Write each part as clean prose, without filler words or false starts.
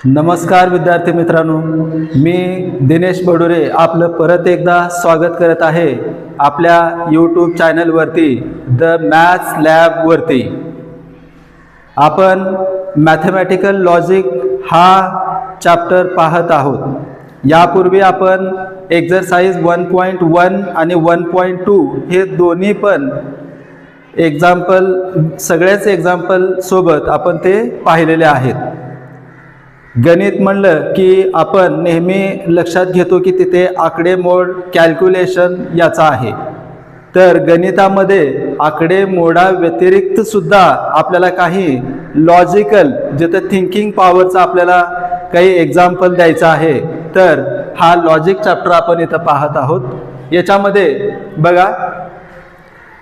नमस्कार विद्यार्थी मित्रांनो, मी दिनेश बडोरे आपलं परत एकदा स्वागत करत आहे आपल्या यूट्यूब चॅनलवरती द मॅथ्स लॅबवरती. आपण मॅथमॅटिकल लॉजिक हा चॅप्टर पाहत आहोत. यापूर्वी आपण एक्झरसाइज 1.1 आणि 1.2 हे दोन्ही पण सगळ्याच एक्झाम्पल सोबत आपण ते पाहिलेले आहेत. गणित म्हणलं की आपण नेहमी लक्षात घेतो की तिथे आकडेमोड कॅल्क्युलेशन याचा आहे. तर गणितामध्ये आकडेमोडा व्यतिरिक्त सुद्धा आपल्याला काही लॉजिकल जिथं थिंकिंग पॉवरचा आपल्याला काही एक्झाम्पल द्यायचा आहे. तर हा लॉजिक चॅप्टर आपण इथं पाहत आहोत. याच्यामध्ये बघा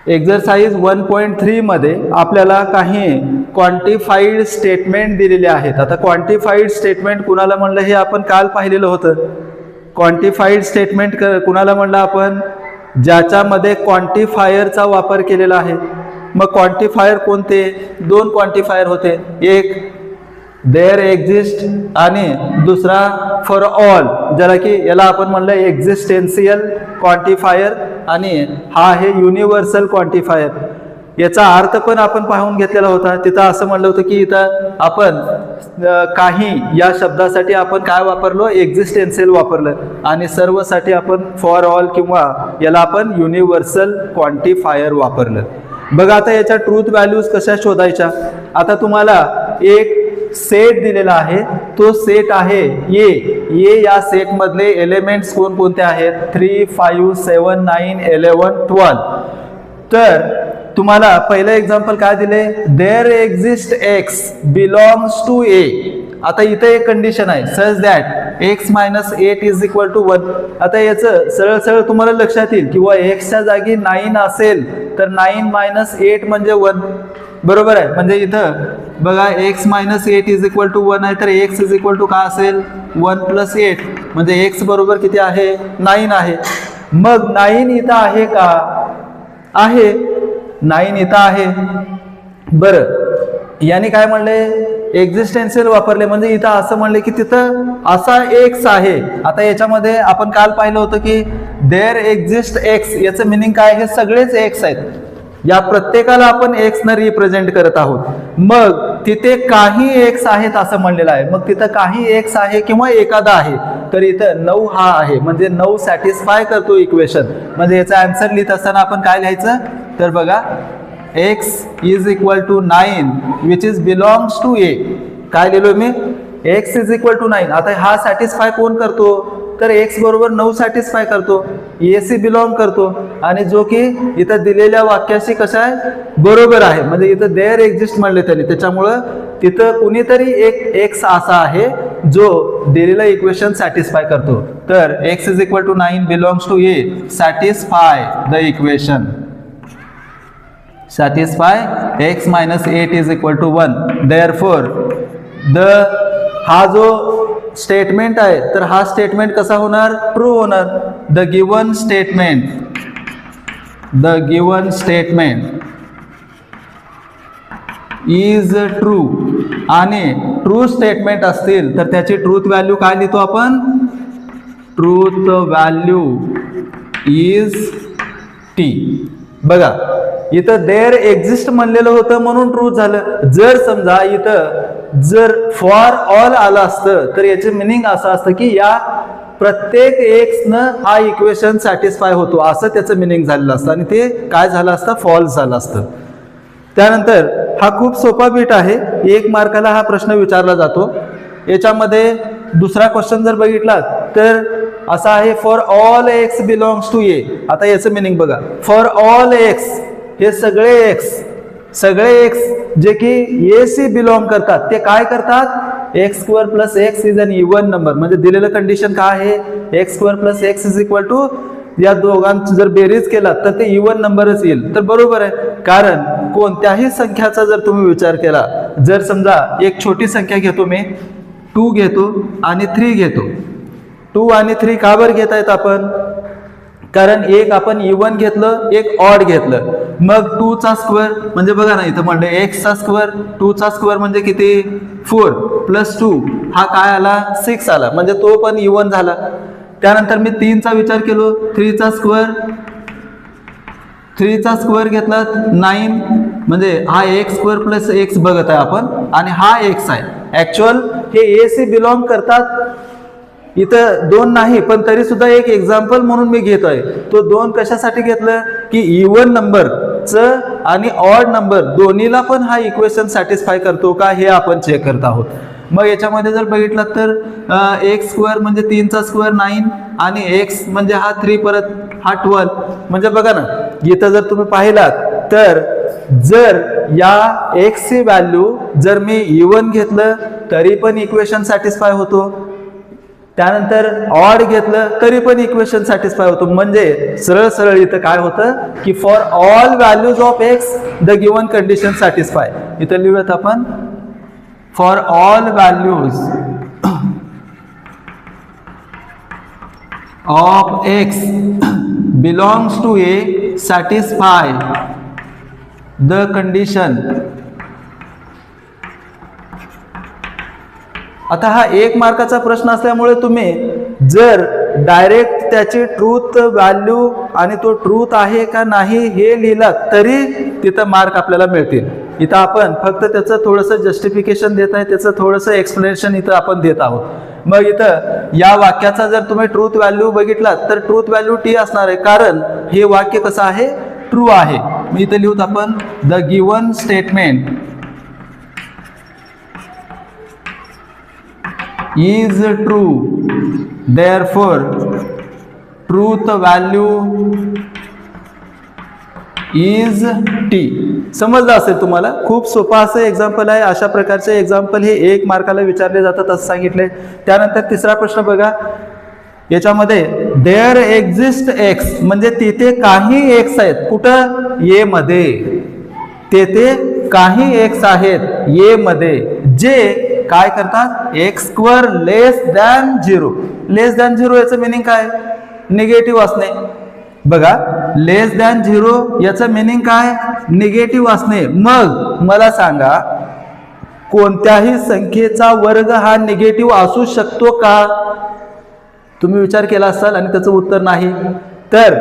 एक्झरसाइज 1.3 मध्ये आपल्याला काही क्वांटिफाईड स्टेटमेंट दिलेले आहेत. आता क्वांटिफाईड स्टेटमेंट कुणाला म्हणलं हे आपण काल पाहिलेलं होतं. क्वांटिफाईड स्टेटमेंट कुणाला म्हणलं आपण, ज्याच्यामध्ये क्वांटिफायरचा वापर केलेला आहे. मग क्वांटिफायर कोणते? दोन क्वांटिफायर होते, एक देअर एक्झिस्ट आणि दुसरा फॉर ऑल, ज्याला की याला आपण म्हणलं एक्झिस्टेन्शियल क्वांटिफायर आणि हा आहे युनिव्हर्सल क्वांटिफायर. याचा अर्थ पण आपण पाहून घेतलेला होता. तिथं असं म्हणलं होतं की इथं आपण काही या शब्दासाठी आपण काय वापरलो, एक्झिस्टेन्शियल वापरलं आणि सर्वसाठी आपण फॉर ऑल किंवा याला आपण युनिव्हर्सल क्वांटिफायर वापरलं. बघा आता याच्या ट्रूथ व्हॅल्यूज कशा शोधायच्या. आता तुम्हाला एक सेट दिलेला आहे, तो सेट आहे ए. या सेट मधले एलिमेंट्स कोणकोणते आहेत? 3, 5, 7, 9, 11, 12. तर तुम्हाला पहिलं एक्झाम्पल काय दिले, there exist X belongs to A. आता इथे एक कंडिशन आहे, such that X minus 8 is equal to 1. आता याचं सरळ सरळ तुम्हाला लक्षात येईल किंवा एक्सच्या जागी 9 असेल तर 9 मायनस 8 म्हणजे 1. बरोबर आहे. म्हणजे इथं बघा X minus 8 is equal to 1 आहे, तर एक्स इज इक्वल टू काय असेल, 1 प्लस 8. म्हणजे एक्स बरोबर किती आहे, 9 आहे. मग 9 इथं आहे का? आहे, 9 इथं आहे. बरं, याने काय म्हणले, एक्झिस्टेन्शियल वापरले. म्हणजे इथं असं म्हणले की तिथं असा एक्स आहे. आता याच्यामध्ये आपण काल पाहिलं होतं की देअर एक्झिस्ट एक्स, याचं मिनिंग काय, हे सगळेच एक्स आहेत. या प्रत्येकाला आपण एक्स न रिप्रेझेंट करत आहोत. मग तिथे काही एक्स आहेत असं म्हणलेलं आहे. मग तिथं काही एक्स आहे किंवा एखादा आहे, तर इथं 9 हा आहे. म्हणजे 9 सॅटिस्फाय करतो इक्वेशन. म्हणजे याचा आन्सर लिहित असताना आपण काय लिहायचं, तर बघा X is equal to 9 which is belongs to A. काय लिहिलो मी, एक्स इज इक्वल टू 9. आता हा सॅटिस्फाय कोण करतो, तर एक्स बरोबर 9 सॅटिस्फाय करतो, एसी बिलॉंग करतो. आणि जो की इथं दिलेल्या वाक्याशी कशा आहे, बरोबर आहे. म्हणजे इथं देअर एक्झिस्ट म्हणले त्यांनी, त्याच्यामुळं तिथं कुणीतरी एक एक्स असा आहे जो दिलेलं इक्वेशन सॅटिस्फाय करतो. तर X is equal to 9 belongs to A, satisfy the equation. Satisfy X minus 8 is equal to 1. Therefore हा जो स्टेटमेंट आहे, तर हा स्टेटमेंट कसा होणार, ट्रू होणार. The given statement is true. आणि ट्रू स्टेटमेंट असतील तर त्याची ट्रूथ व्हॅल्यू काय लिहितो आपण, ट्रूथ व्हॅल्यू इज टी. बघा इथं देअर एक्झिस्ट म्हणलेलं होतं म्हणून ट्रू झालं. जर समजा इथं जर फॉर ऑल आलं असतं तर याचे मिनिंग असं असतं की या प्रत्येक एक्स न हा इक्वेशन सॅटिस्फाय होतो, असं त्याचं मिनिंग झालेलं असतं. आणि ते काय झालं असतं, फॉल्स झालं असतं. त्यानंतर हा खूप सोपा बीट आहे, 1 मार्काला हा प्रश्न विचारला जातो. याच्यामध्ये दुसरा क्वेश्चन जर बघितला तर असा आहे, for all X belongs to A. आता याचं मिनिंग बघा, फॉर ऑल एक्स हे सगळे एक्स जे की ए सी बिलॉंग करतात, ते काय करतात, X square plus X is an even number. म्हणजे दिलेलं कंडिशन काय आहे, X square plus X is equal to, या दोघांची जर बेरीज केला तर ते इवन नंबरच येईल. तर बरोबर आहे, कारण कोणत्याही संख्याचा जर तुम्ही विचार केला, जर समजा एक छोटी संख्या घेतो मी, 2 घेतो आणि 3 घेतो. 2 आणि 3 का बरं घेता येत आपण, कारण एक आपण इवन घेतलं, एक ऑड घेतलं. मग 2 चा स्क्वेअर म्हणजे बघा ना, इथं म्हणलं x चा स्क्वेअर, 2 चा स्क्वेअर म्हणजे किती, 4. प्लस 2 हा काय आला 6 आला, म्हणजे तो पण इवन झाला. त्यानंतर मी 3चा विचार केलो, 3चा स्क्वेअर घेतला 9, म्हणजे हा एक्स स्क्वेअर प्लस एक्स बघत आहे आपण, आणि हा एक्स आहे. ऍक्च्युअल हे ए सी बिलॉंग करतात, इथं 2 नाही, पण तरी सुद्धा एक एक्झाम्पल म्हणून मी घेतोय. तो 2 कशासाठी घेतलं की इवन नंबरचं आणि ऑड नंबर दोन्हीला पण हा इक्वेशन सॅटिस्फाय करतो का हे आपण चेक करत आहोत. मग याच्यामध्ये जर बघितलं तर एक्स स्क्वेअर म्हणजे 3चा स्क्वेअर 9, आणि एक्स म्हणजे हा 3 परत हा 12. म्हणजे बघा ना, इथं जर तुम्ही पाहिलात तर जर या एक्सची व्हॅल्यू जर मी इवन घेतलं तरी पण इक्वेशन सॅटिस्फाय होतो, त्यानंतर ऑड घेतलं तरी पण इक्वेशन सॅटिस्फाय होतो. म्हणजे सरळ सरळ इथं काय होतं की for all values of X the given condition satisfy. इथं लिहूयात आपण for all values of X belongs to A satisfy the condition. आता हा 1 मार्काचा प्रश्न असल्यामुळे तुम्ही जर डायरेक्ट त्याची ट्रूथ व्हॅल्यू आणि तो ट्रूथ आहे का नाही हे लिहिलं तरी तिथं मार्क आपल्याला मिळतील. इथं आपण फक्त त्याचं थोडंसं जस्टिफिकेशन देत आहे, त्याचं थोडंसं एक्सप्लेनेशन इथं आपण देत आहोत. मग इथं या वाक्याचा जर तुम्ही ट्रूथ व्हॅल्यू बघितला तर ट्रूथ व्हॅल्यू टी असणार आहे, कारण हे वाक्य कसं आहे ट्रू आहे. मग इथं लिहूत आपण the given statement is true, therefore truth value is t. समजलं असेल तुम्हाला, खूप सोपा असं एक्झाम्पल आहे. अशा प्रकारचे एक्झाम्पल हे 1 मार्काला विचारले जातात असं सांगितले. त्यानंतर तिसरा प्रश्न बघा, याच्यामध्ये देअर एक्झिस्ट एक्स, म्हणजे तिथे काही एक्स आहेत. कुठं ए मध्ये, तेथे काही एक्स आहेत ए मध्ये जे काय करतात एक्स स्क्वेअर लेस दॅन 0. लेस दॅन 0 याचं मिनिंग काय, निगेटिव्ह असणे. बघा लेस दॅन 0 याचं मिनिंग काय, निगेटिव्ह असणे. मग मला सांगा कोणत्याही संख्येचा वर्ग हा निगेटिव्ह असू शकतो का? तुम्ही विचार केला असाल आणि त्याचं उत्तर नाही. तर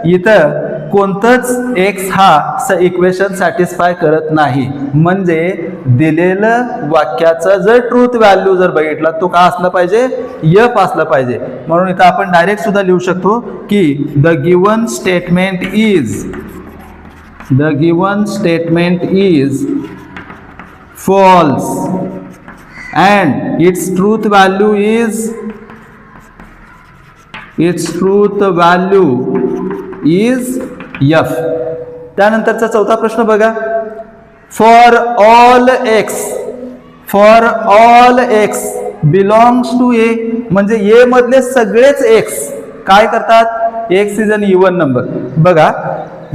इथं कोणतंच एक्स हा इक्वेशन सॅटिस्फाय करत नाही. म्हणजे दिलेलं वाक्याचं जर ट्रूथ व्हॅल्यू जर बघितला तो का असलं पाहिजे, यफ असलं पाहिजे. म्हणून इथं आपण डायरेक्ट सुद्धा लिहू शकतो की the given statement is false and its truth value is F. त्यानंतरचा चौथा प्रश्न बघा, for all X belongs to A, म्हणजे ए मधले सगळेच एक्स काय करतात, X is an even number. बघा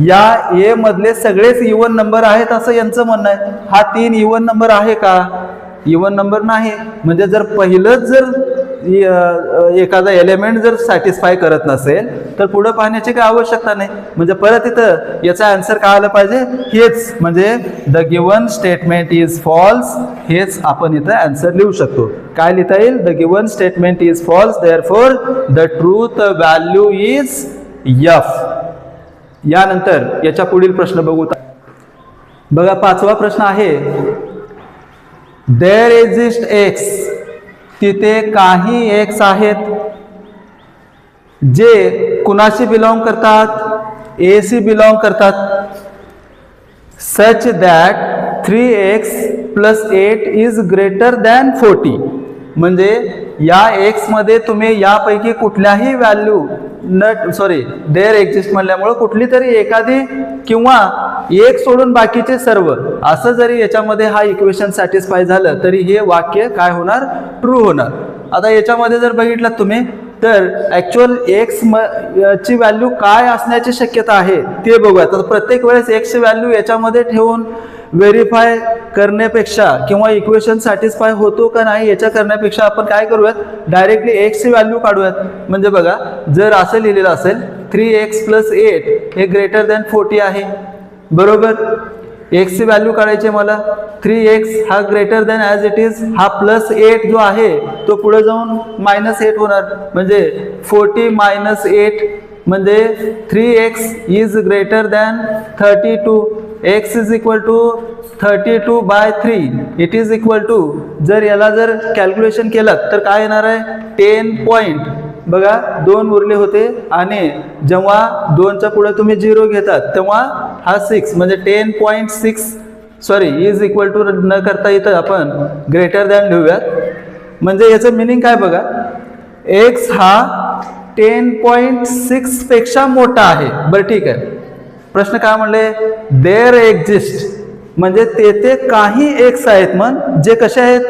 या ए मधले सगळेच इवन नंबर आहेत असं यांचं म्हणणं आहे. हा 3 इवन नंबर आहे का, इवन नंबर नाही. म्हणजे जर पहिलंच जर एखादा एलिमेंट जर सॅटिस्फाय करत नसेल तर पुढे पाहण्याची काही आवश्यकता नाही. म्हणजे परत इथं याचा आन्सर काय आलं पाहिजे, हेच म्हणजे the given statement is false, हेच आपण इथं आन्सर लिहू शकतो. काय लिहिता येईल, the given statement is false therefore the truth value is F. यानंतर याच्या पुढील प्रश्न बघू. बघा 5वा प्रश्न आहे, देअर एक्झिस्ट एक्स, तिथे काही एक्स आहेत जे कुणाशी बिलॉंग करतात, ए सी बिलॉंग करतात. Such that 3x + 8 is greater than 40. म्हणजे या एक्स मध्ये तुम्ही यापैकी कुठल्याही व्हॅल्यू देअर एक्झिस्ट म्हणल्यामुळे कुठली तरी एखादी किंवा एक सोडून बाकीचे सर्व असं जरी याच्यामध्ये हा इक्वेशन सॅटिस्फाय झालं तरी हे वाक्य काय होणार, ट्रू होणार. आता याच्यामध्ये जर बघितलं तुम्ही तर ऍक्च्युअल एक्स ची व्हॅल्यू काय असण्याची शक्यता आहे ते बघूया. तर प्रत्येक वेळेस एक्स ची व्हॅल्यू याच्यामध्ये ठेवून व्हेरीफाय करण्यापेक्षा किंवा इक्वेशन सॅटिस्फाय होतो का नाही याच्या करण्यापेक्षा आपण काय करूयात, डायरेक्टली एक्स ची व्हॅल्यू काढूयात. म्हणजे बघा जर असं लिहिलेलं असेल 3x + 8 हे ग्रेटर दॅन 40 आहे, बरोबर. एक्सची व्हॅल्यू काढायची मला. 3x हा greater than as it is, हा +8 जो आहे तो पुढे जाऊन -8 होणार, म्हणजे 40 - 8 म्हणजे 3x is greater than 32. x is equal to 32/3. It is equal to, जर याला जर कॅल्क्युलेशन केलं तर काय येणार आहे, 10 पॉईंट, बघा 2 उरले होते आणि जेव्हा 2च्या पुढे तुम्ही 0 घेतात तेव्हा हा 6 म्हणजे 10.6 सॉरी इज इक्वल टू न करता इथं आपण ग्रेटर दॅन लिहूयात. म्हणजे याचं मिनिंग काय बघा, x हा 10.6 पेक्षा मोठा आहे. बरं ठीक आहे, प्रश्न काय म्हणले, देअर एक्झिस्ट, म्हणजे तेथे काही एक्स आहेत मग जे कसे आहेत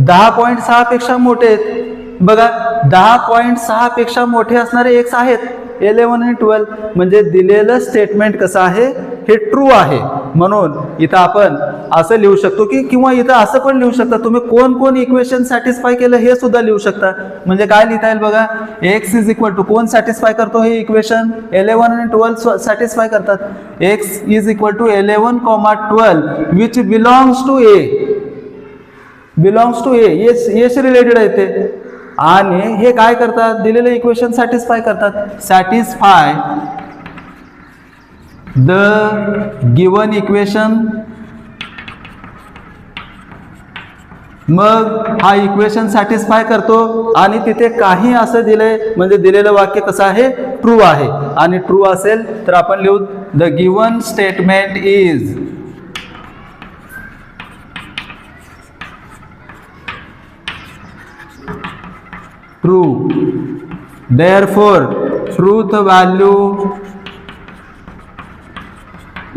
10.6 पेक्षा मोठे आहेत. बघा 10.6 पेक्षा मोठे असणारे एक्स आहेत 11 आणि 12, म्हणजे दिलेलं स्टेटमेंट कसं आहे, हे ट्रू आहे. म्हणून इथं आपण असं लिहू शकतो की, किंवा इथं असं पण लिहू शकता तुम्ही, कोण इक्वेशन सॅटिस्फाय केलं हे सुद्धा लिहू शकता. म्हणजे काय लिहिता येईल बघा, एक्स इज इक्वल टू, कोण सॅटिस्फाय करतो हे इक्वेशन, 11 आणि 12 सॅटिस्फाय करतात. X is equal to 11, 12 which belongs to A, belongs to A, yes related आहे ते. आणि हे काय करतात, दिलेलं इक्वेशन सॅटिस्फाय करतात. सॅटिस्फाय द गिवन इक्वेशन, मग हा इक्वेशन सॅटिस्फाय करतो आणि तिथे काही असं दिलंय म्हणजे दिलेलं वाक्य कसं आहे, ट्रू आहे. आणि ट्रू असेल तर आपण लिहू, the given statement is true, therefore truth value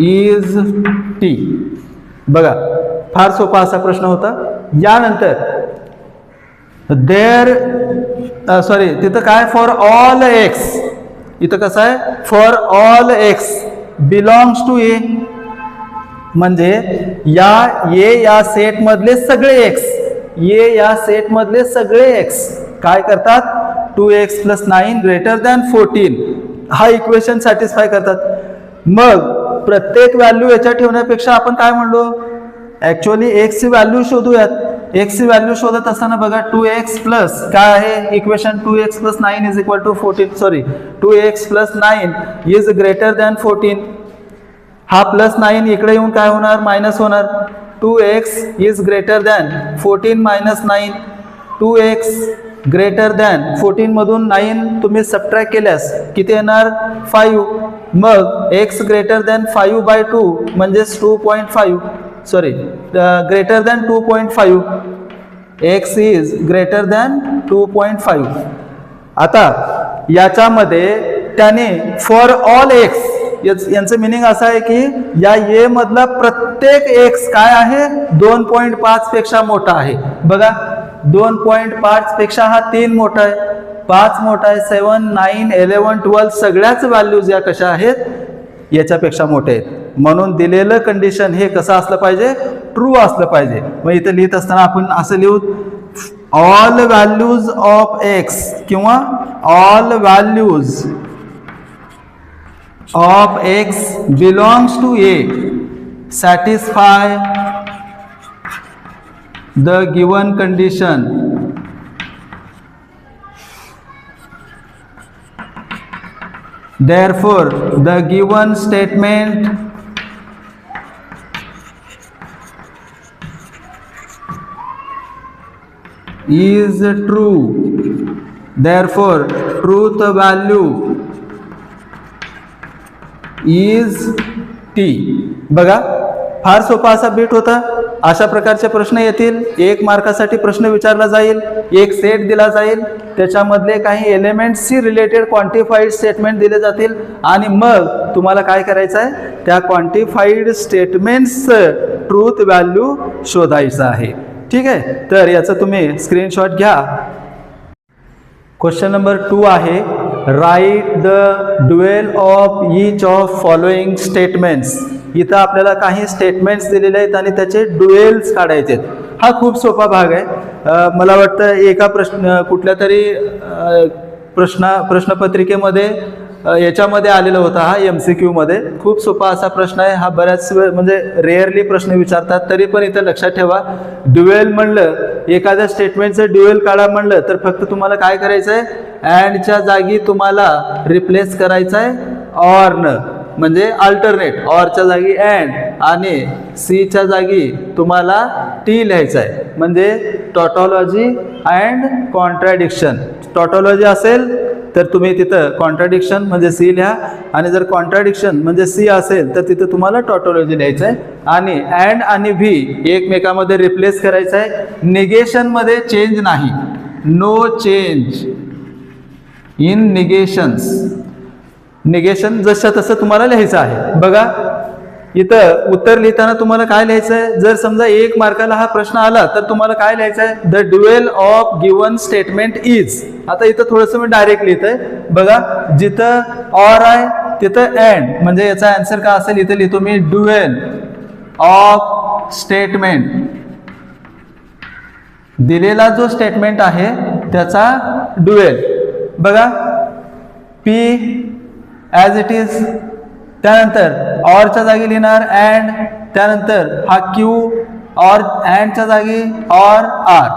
is t. बघा फार सोपा असा प्रश्न होता. यानंतर तिथं काय, फॉर ऑल एक्स, इथं कसं आहे, for all X belongs to A, म्हणजे या सेट मधले सगळे एक्स, या सेट मधले सगळे एक्स काय करतात, 2x + 9 ग्रेटर दॅन 14 हा इक्वेशन सॅटिस्फाय करतात. मग प्रत्येक व्हॅल्यू याच्यात ठेवण्यापेक्षा आपण काय म्हणलो, ऍक्च्युअली एक्स ची व्हॅल्यू शोधूयात. एक्स ची व्हॅल्यू शोधत असताना बघा 2x प्लस काय आहे equation, 2x + 9 is equal to 14, sorry 2x + 9 is greater than 14. हा +9 इकडे येऊन काय होणार, मायनस होणार. 2x is greater than 14 - 9, 2x greater than 14 मधून 9 तुम्ही सबट्रॅक्ट केल्यास किती येणार, 5. मग x ग्रेटर दॅन 5/2 म्हणजेच 2.5, sorry greater than 2.5, x is greater than 2.5. आता याच्यामध्ये त्याने फॉर ऑल एक्स, यांचं मिनिंग असं आहे की या ए मधला प्रत्येक एक्स काय आहे, 2.5 पेक्षा मोठा आहे. बघा 2.5 पेक्षा हा 3 मोठा आहे, 5 मोठा आहे, 7, 9, 11, 12 सगळ्याच व्हॅल्यूज या कशा आहेत, याच्यापेक्षा मोठे आहेत. म्हणून दिलेलं कंडिशन हे कसं असलं पाहिजे, ट्रू असलं पाहिजे. मग इथे लिहित असताना आपण असं लिहू, ऑल व्हॅल्यूज ऑफ एक्स किंवा all values of x belongs to A satisfy the given condition. Therefore the given statement is true. Therefore truth value is T. बघा फार सोपा असा बीट होता. अशा प्रकारचे प्रश्न येतील, 1 मार्कासाठी प्रश्न विचारला जाईल, एक सेट दिला जाईल, त्याच्यामधले काही एलिमेंट्सशी रिलेटेड क्वांटिफाईड स्टेटमेंट दिले जातील आणि मग तुम्हाला काय करायचं आहे, त्या क्वांटिफाईड स्टेटमेंट्सचं ट्रूथ व्हॅल्यू शोधायचं आहे. ठीक आहे, तर याचं तुम्ही स्क्रीनशॉट घ्या. क्वेश्चन नंबर 2 आहे, write the dual of each of following statements. इथं आपल्याला काही स्टेटमेंट्स दिलेले आहेत आणि त्याचे ड्युएल्स काढायचे आहेत. हा खूप सोपा भाग आहे. मला वाटतं एका कुठल्या तरी प्रश्नपत्रिकेमध्ये याच्यामध्ये आलेला होता, हा MCQ मध्ये खूप सोपा असा प्रश्न आहे हा. बऱ्याच वेळ म्हणजे रेअरली प्रश्न विचारतात, तरी पण इथं लक्षात ठेवा. ड्युएल म्हणलं, एखाद्या स्टेटमेंटचं ड्युएल काढा म्हणलं तर फक्त तुम्हाला काय करायचं आहे, अँडच्या जागी तुम्हाला रिप्लेस करायचं आहे ऑरनं, म्हणजे अल्टरनेट. ऑरच्या जागी अँड आणि सीच्या जागी तुम्हाला टी लिहायचं आहे, म्हणजे टॉटॉलॉजी अँड कॉन्ट्रॅडिक्शन. टॉटॉलॉजी असेल तर तुम्ही तिथं कॉन्ट्रॅडिक्शन म्हणजे सी लिहा, आणि जर कॉन्ट्रॅडिक्शन म्हणजे सी असेल तर तिथं तुम्हाला टॉटॉलॉजी लिहायचं आहे. आणि अँड आणि व्ही एकमेकामध्ये रिप्लेस करायचं आहे. निगेशनमध्ये चेंज नाही, नो चेंज इन निगेशन्स. निगेशन जसं तसं तुम्हाला लिहायचं आहे. बघा इथं उत्तर लिहिताना तुम्हाला काय लिहायचं आहे, जर समजा 1 मार्काला हा प्रश्न आला तर तुम्हाला काय लिहायचं आहे, the dual of given statement is. आता इथं थोडंसं मी डायरेक्ट लिहित आहे. बघा जिथं ऑर आहे तिथं अँड, म्हणजे याचा आन्सर काय असेल, इथं लिहितो मी ड्युएल ऑफ स्टेटमेंट. दिलेला जो स्टेटमेंट आहे त्याचा ड्युएल. बघा पी ॲज इट इज, त्यानंतर ऑरच्या जागी लिहिणार अँड, त्यानंतर हा क्यू ऑर अँडच्या जागी ऑर आर.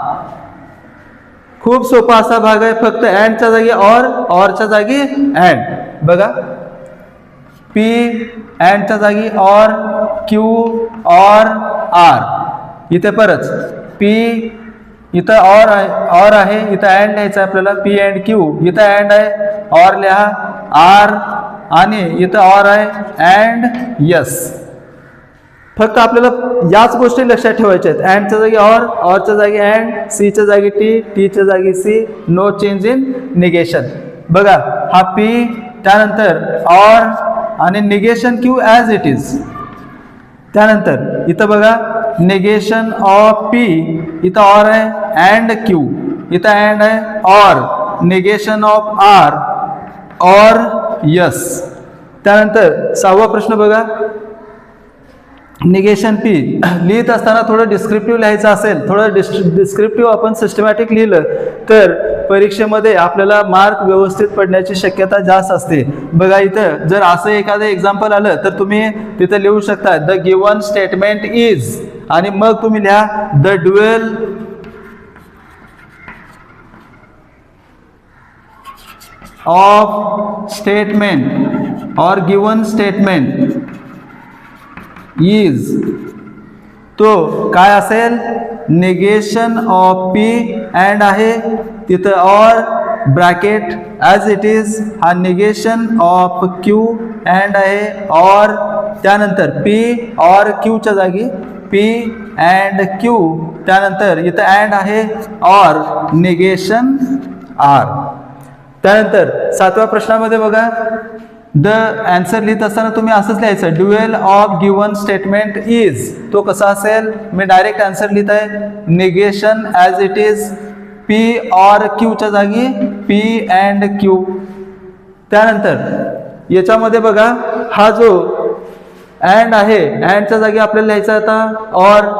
खूप सोपा असा भाग आहे, फक्त अँडच्या जागी ऑर, ऑरच्या जागी अँड. बघा पी अँडच्या जागी ऑर, क्यू ऑर आर. इथे परत पी, इथं ऑर आहे, इथं अँड लिहायचं आहे आपल्याला, पी अँड क्यू. इथं अँड आहे, ऑर लिहा, आर, आणि इथं ऑर आहे अँड यस. फक्त आपल्याला याच गोष्टी लक्षात ठेवायच्या आहेत. अँडच्या जागी ऑर, ऑरच्या जागी अँड, सीच्या जागी टी, टीच्या जागी C, no change in negation. बघा हा पी, त्यानंतर ऑर आणि negation Q as it is. त्यानंतर इथं बघा निगेशन ऑफ पी, इथं ऑर आहे अँड क्यू, इथं अँड आहे or, negation of R or yes. त्यानंतर 6वा प्रश्न बघा, निगेशन पी. लिहित असताना थोडं डिस्क्रिप्टिव्ह लिहायचं असेल, थोडं डिस्क्रिप्टिव्ह आपण सिस्टमॅटिक लिहिलं तर परीक्षेमध्ये आपल्याला मार्क व्यवस्थित पडण्याची शक्यता जास्त असते. बघा इथं जर असं एखादं एक्झाम्पल आलं तर तुम्ही तिथं लिहू शकता द गिवन स्टेटमेंट इज, आणि मग तुम्ही लिहा द ड्युएल ऑफ स्टेटमेंट और गिवन स्टेटमेंट इज. तो काय असेल, निगेशन ऑफ पी अँड आहे, तिथं or, bracket as it is, हा निगेशन ऑफ क्यू अँड आहे ऑर, त्यानंतर पी ऑर क्यूच्या जागी पी अँड क्यू, त्यानंतर इथं अँड आहे ऑर, निगेशन आर. त्यानंतर 7व्या प्रश्नामध्ये बघा द आन्सर लिहित असताना तुम्ही असंच लिहायचं, dual of given statement is. तो कसा असेल, मी डायरेक्ट आन्सर लिहित आहे, negation as it is, P or क्यूच्या जागी पी अँड क्यू. त्यानंतर याच्यामध्ये बघा हा जो अँड आहे, अँडच्या जागी आपल्याला लिहायचा आता ऑर,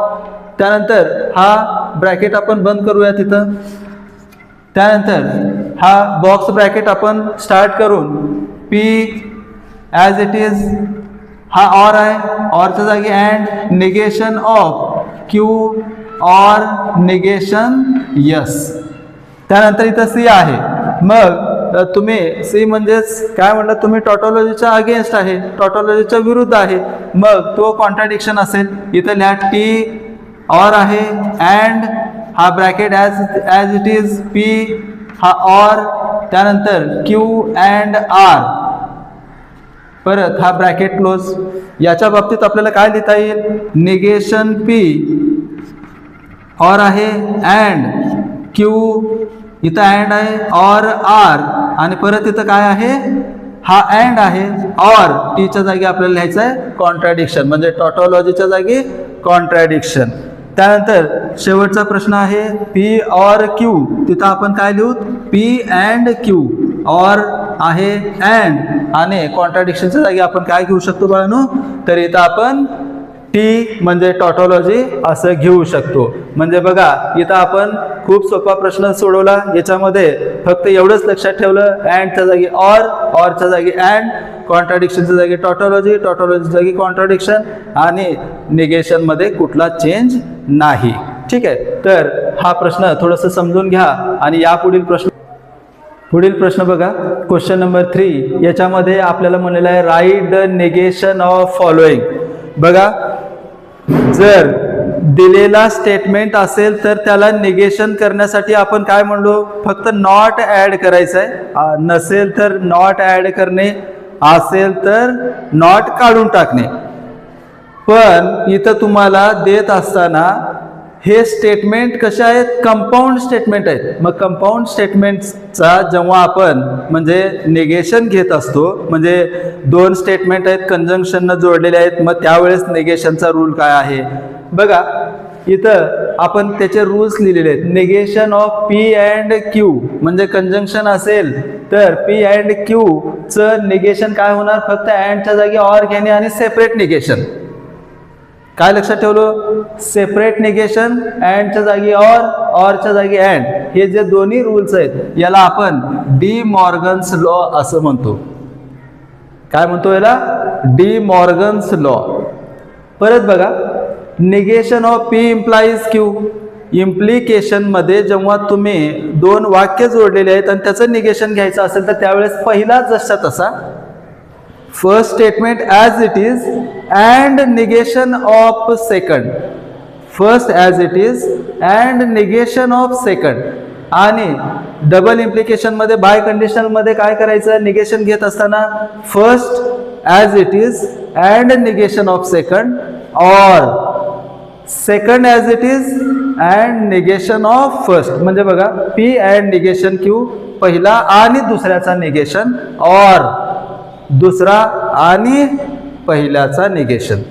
त्यानंतर हा ब्रॅकेट आपण बंद करूया तिथं, त्यानंतर हा बॉक्स ब्रॅकेट आपण स्टार्ट करून पी ॲज इट इज, हा ऑर आहे, ऑरच्या जागी and, negation of Q or negation yes. त्यानंतर इथं सी आहे. मग तुम्ही सी म्हणजेच काय म्हणलं, तुम्ही टॉटॉलॉजीच्या अगेन्स्ट आहे, टॉटॉलॉजीच्या विरुद्ध आहे, मग तो कॉन्ट्राडिक्शन असेल. इथं लिहा टी ऑर आहे अँड, हा bracket as it is, P हा ऑर, त्यानंतर क्यू अँड आर, परत हा ब्रॅकेट क्लोज. याच्या बाबतीत आपल्याला काय लिहिता येईल, निगेशन पी ऑर आहे अँड क्यू, इथं अँड आहे ऑर आर, आणि परत इथं काय आहे, हा अँड आहे ऑर, टीच्या जागी आपल्याला लिहायचं आहे कॉन्ट्रॅडिक्शन, म्हणजे टॉटॉलॉजीच्या जागी कॉन्ट्रॅडिक्शन. त्यानंतर शेवटचा प्रश्न आहे पी ऑर क्यू, तिथं आपण काय लिहू, पी अँड क्यू, ऑर आहे अँड, आणि कॉन्ट्रॅडिक्शनच्या जागी आपण काय घेऊ शकतो बाळांनो, तर इथं आपण टी म्हणजे टॉटॉलॉजी असं घेऊ शकतो. म्हणजे बघा इथं आपण खूप सोपा प्रश्न सोडवला. याच्यामध्ये फक्त एवढंच लक्षात ठेवलं, अँडच्या जागी ऑरच्या जागी अँड, कॉन्ट्राडिक्शनच्या जागी टॉटॉलॉजी, टॉटॉलॉजीच्या जागी कॉन्ट्राडिक्शन आणि निगेशनमध्ये कुठला चेंज नाही. ठीक आहे, तर हा प्रश्न थोडंसं समजून घ्या. आणि पुढील प्रश्न बघा, क्वेश्चन नंबर 3. याच्यामध्ये आपल्याला म्हणलेलं आहे write the negation of following. बघा, जर दिलेला स्टेटमेंट असेल तर त्याला निगेशन करण्यासाठी आपण काय म्हणलो, फक्त नॉट ॲड करायचं आहे. नसेल तर नॉट ॲड करणे, असेल तर नॉट काढून टाकणे. पण इथं तुम्हाला देत असताना हे स्टेटमेंट कसे आहेत, कंपाऊंड स्टेटमेंट आहेत. मग कंपाऊंड स्टेटमेंटचा जेव्हा आपण म्हणजे निगेशन घेत असतो, म्हणजे दोन स्टेटमेंट आहेत कंजंक्शननं जोडलेले आहेत, मग त्यावेळेस निगेशनचा रूल काय आहे बघा. इथं आपण त्याचे रूल्स लिहिलेले आहेत. Negation of P and Q म्हणजे कंजंक्शन असेल तर पी अँड क्यू चं निगेशन काय होणार, फक्त अँडच्या जागी ऑर घेणे आणि सेपरेट निगेशन. काय लक्षात ठेवलं, सेपरेट निगेशन, अँडच्या जागी ऑरच्या जागी अँड. हे जे दोन्ही रूल्स आहेत याला आपण डी मॉर्गन्स लॉ असं म्हणतो. काय म्हणतो याला, डी मॉर्गन्स लॉ. परत बघा, negation of P implies Q. Implication मध्ये जेव्हा तुम्ही दोन वाक्य जोडलेले आहेत आणि त्याचं निगेशन घ्यायचं असेल तर त्यावेळेस पहिला जसा तसा, first statement as it is and negation of second, first as it is and negation of second. आणि डबल इम्प्लिकेशन मध्ये बाय कंडिशनल मध्ये काय करायचं, निगेशन घेत असताना first as it is and negation of second, or second as it is and negation of first. म्हणजे बघा, P and negation Q पहिला आणि दुसऱ्याचा निगेशन, ऑर दुसरा आणि पहिल्याचा निगेशन.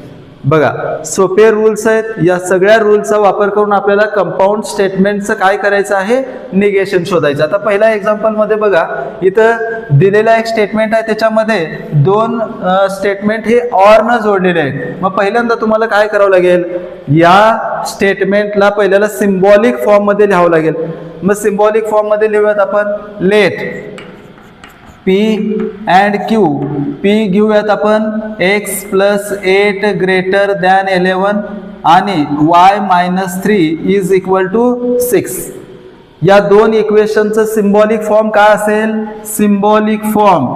बघा, सोपे रूल्स आहेत. या सगळ्या रूल्सचा वापर करून आपल्याला कंपाऊंड स्टेटमेंटचं काय करायचं आहे, निगेशन शोधायचं. आता पहिल्या एक्झाम्पलमध्ये बघा, इथं दिलेला एक स्टेटमेंट आहे, त्याच्यामध्ये दोन स्टेटमेंट हे ऑरनं जोडलेले आहेत. मग पहिल्यांदा तुम्हाला काय करावं लागेल, या स्टेटमेंटला पहिल्याला सिम्बॉलिक फॉर्ममध्ये लिहावं लागेल. मग सिम्बॉलिक फॉर्ममध्ये लिहूयात आपण, let P and Q. P घेऊयात आपण x + 8 ग्रेटर दॅन 11 आणि y - 3 इज इक्वल टू 6. या दोन इक्वेशनचं सिम्बॉलिक फॉर्म काय असेल, symbolic form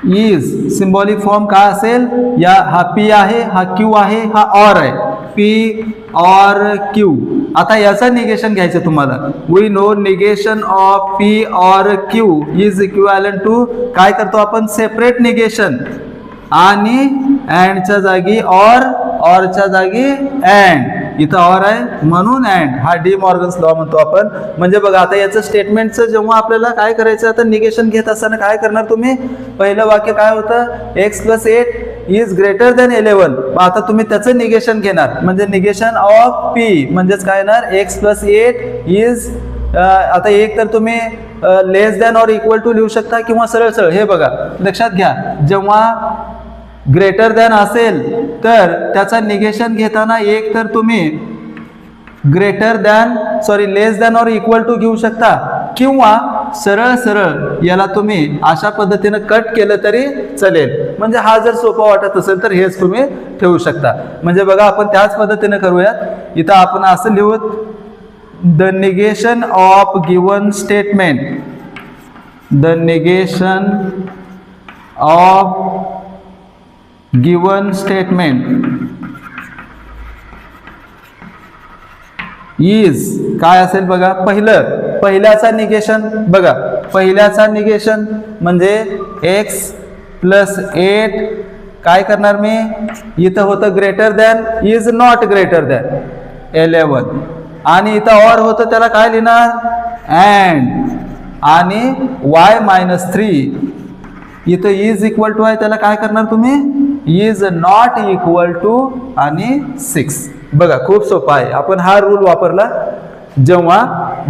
is, symbolic form काय असेल, या हा पी आहे, हा क्यू आहे, हा ऑर आहे, पी ऑर क्यू. आता याचा निगेशन घ्यायचं तुम्हाला. We know negation of P or Q is equivalent to, काय करतो आपण, सेपरेट निगेशन आणि अँडच्या जागी ऑरच्या जागी अँड. इथं ऑर आहे म्हणून अँड. हा डी मॉर्गन्स लॉ म्हणतो आपण. म्हणजे बघा, आता याचं स्टेटमेंटचं जेव्हा आपल्याला काय करायचं, आता निगेशन घेत असताना काय करणार तुम्ही, पहिलं वाक्य काय होतं, x + 8 इज ग्रेटर दॅन 11. आता तुम्ही त्याचं निगेशन घेणार, म्हणजे निगेशन ऑफ पी म्हणजेच काय येणार, x + 8 इज, आता एक तर तुम्ही लेस दॅन ऑर इक्वल टू लिहू शकता किंवा सरळ सरळ. हे बघा, लक्षात घ्या, जेव्हा ग्रेटर दॅन असेल तर त्याचा निगेशन घेताना एक तर तुम्ही लेस दॅन ऑर इक्वल टू घेऊ शकता किंवा सरळ सरळ याला तुम्ही अशा पद्धतीने कट केलं तरी चालेल. म्हणजे हा जर सोपा वाटत असेल तर हेच तुम्ही ठेवू शकता. म्हणजे बघा, आपण त्याच पद्धतीने करूयात. इथं आपण असं लिहूत, the negation of given statement, the negation of given statement is, काय असेल बघा, पहिल्याचा निगेशन. बघा, पहिल्याचा निगेशन म्हणजे x + 8, काय करणार मी, इथं होतं greater than, is not greater than 11 आणि इथं ऑर होतं, त्याला काय लिहिणार, अँड. आणि y - 3 इथं इज इक्वल टू आहे, त्याला काय करणार तुम्ही, इज नॉट इक्वल टू आणि 6. बघा, खूप सोपा आहे. आपण हा रूल वापरला जेव्हा